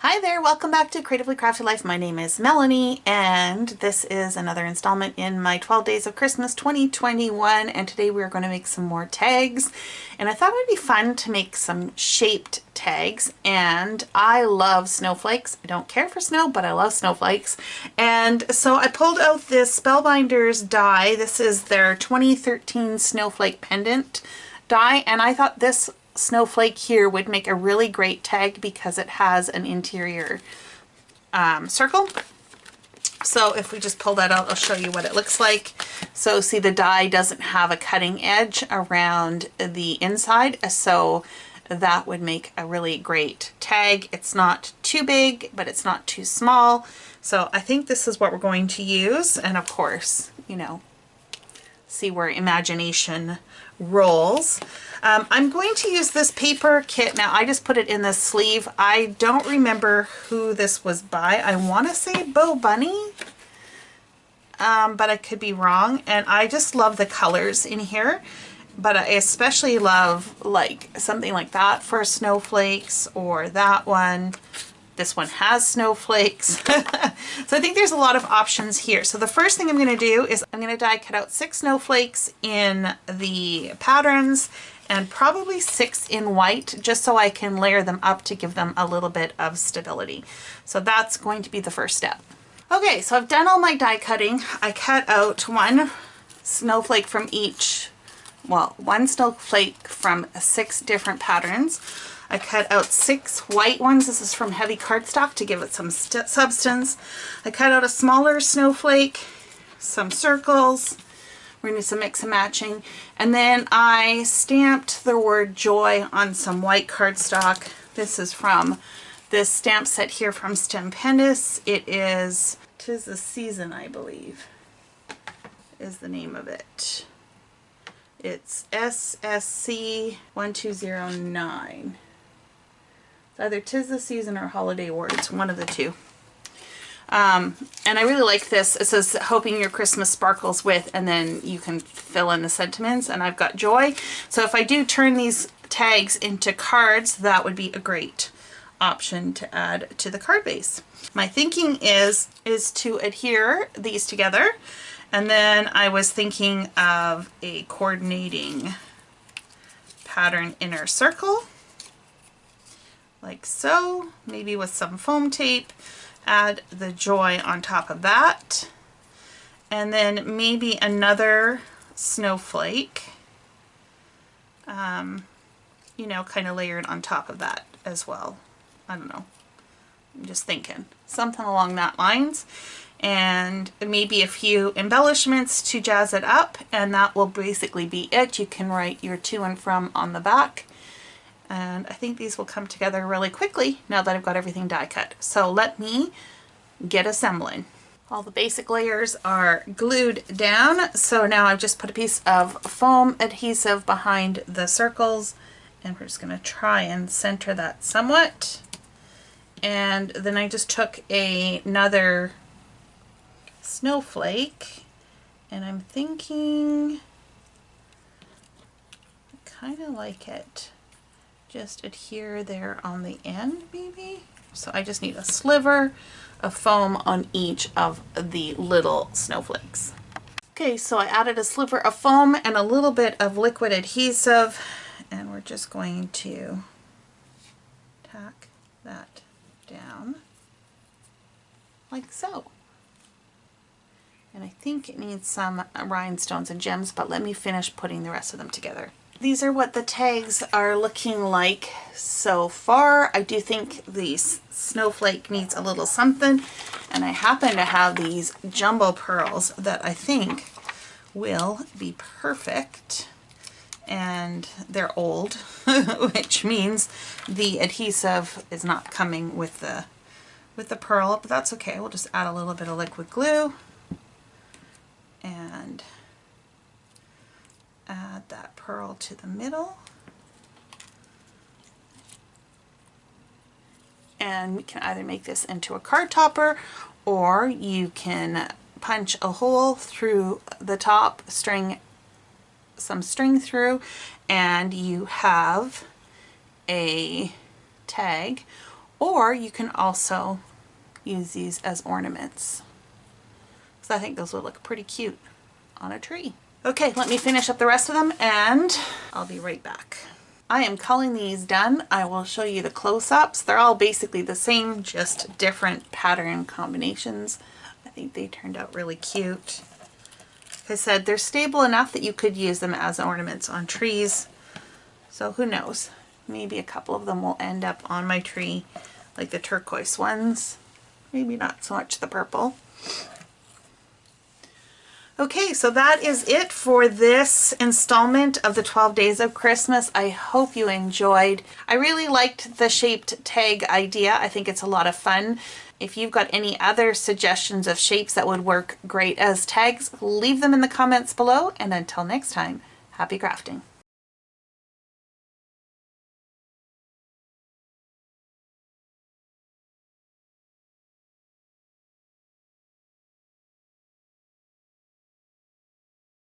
Hi there, welcome back to Creatively Crafted Life. My name is Melanie and this is another installment in my 12 Days of Christmas 2021, and today we're going to make some more tags. And I thought it would be fun to make some shaped tags, and I love snowflakes. I don't care for snow, but I love snowflakes. And so I pulled out this Spellbinders die. This is their 2013 snowflake pendant die, and I thought this snowflake here would make a really great tag because it has an interior circle. So if we just pull that out, I'll show you what it looks like. So see, the die doesn't have a cutting edge around the inside, so that would make a really great tag. It's not too big, but it's not too small. So I think this is what we're going to use. And of course, you know, see where imagination rolls. I'm going to use this paper kit. Now I just put it in the sleeve. I don't remember who this was by. I want to say Bo Bunny, but I could be wrong. And I just love the colors in here, but I especially love like something like that for snowflakes, or that one. This one has snowflakes. So I think there's a lot of options here. So the first thing I'm going to do is I'm going to die cut out 6 snowflakes in the patterns and probably 6 in white, just so I can layer them up to give them a little bit of stability. So that's going to be the first step. Okay, so I've done all my die cutting. I cut out 1 snowflake from each, well, 1 snowflake from 6 different patterns. I cut out 6 white ones. This is from heavy cardstock to give it some substance. I cut out a smaller snowflake, some circles. We're going to do some mix and matching. And then I stamped the word joy on some white cardstock. This is from this stamp set here from Stempendous. It is 'Tis the Season, I believe, is the name of it. It's SSC 1209. Either 'Tis the Season or Holiday Words, one of the two. And I really like this. It says, hoping your Christmas sparkles with, and then you can fill in the sentiments, and I've got joy. So if I do turn these tags into cards, that would be a great option to add to the card base. My thinking is to adhere these together, and then I was thinking of a coordinating pattern inner circle, like so, maybe with some foam tape, add the joy on top of that, and then maybe another snowflake, you know, kind of layered on top of that as well. I don't know, I'm just thinking something along that lines, and maybe a few embellishments to jazz it up, and that will basically be it. You can write your to and from on the back. And I think these will come together really quickly now that I've got everything die cut. So let me get assembling. All the basic layers are glued down. So now I've just put a piece of foam adhesive behind the circles, and we're just going to try and center that somewhat. And then I just took another snowflake, and I'm thinking I kind of like it. Just adhere there on the end, maybe. So I just need a sliver of foam on each of the little snowflakes. Okay, so I added a sliver of foam and a little bit of liquid adhesive, and we're just going to tack that down like so. And I think it needs some rhinestones and gems, but let me finish putting the rest of them together. These are what the tags are looking like so far. I do think the snowflake needs a little something, and I happen to have these jumbo pearls that I think will be perfect, and they're old, which means the adhesive is not coming with the pearl, but that's okay. We'll just add a little bit of liquid glue and add that pearl to the middle, and we can either make this into a card topper, or you can punch a hole through the top, string some string through, and you have a tag, Or you can also use these as ornaments. So I think those will look pretty cute on a tree. Okay, let me finish up the rest of them and I'll be right back. I am calling these done. I will show you the close-ups. They're all basically the same, just different pattern combinations. I think they turned out really cute. Like I said, they're stable enough that you could use them as ornaments on trees. So who knows? Maybe a couple of them will end up on my tree, like the turquoise ones. Maybe not so much the purple. Okay, so that is it for this installment of the 12 Days of Christmas. I hope you enjoyed. I really liked the shaped tag idea. I think it's a lot of fun. If you've got any other suggestions of shapes that would work great as tags, leave them in the comments below. And until next time, happy crafting.